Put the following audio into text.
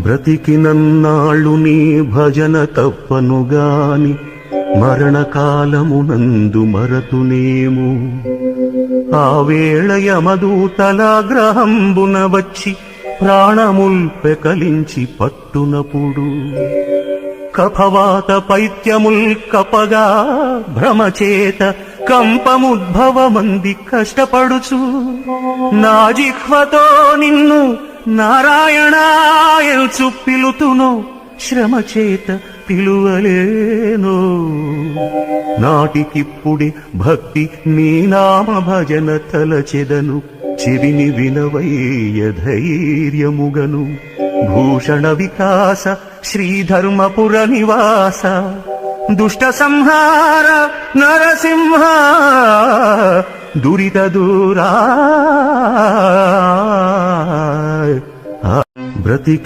బ్రతికినన్నాళ్ళు నీ భజన తప్పనుగాని మరణకాలమునందు మరతునేము. ఆ వేళ యమదూతలాగ్రహంబున వచ్చి ప్రాణముల్ పెకలించి పట్టునప్పుడు కఫవాత పైత్యముల్ కపగా భ్రమచేత కంపముద్భవమంది కష్టపడుచు నా జిహ్వతో నిన్ను నారాయణాయల్చు పిలుతును శ్రమచేత పిలువలేను. నాటికిప్పుడే భక్తి నీ నామ భజన తలచెదను చెవిని వినవయ్య ధైర్యముగను. భూషణ వికాస శ్రీధర్మపుర నివాస దుష్ట సంహార నరసింహ దురిత దూరా బ్రతికి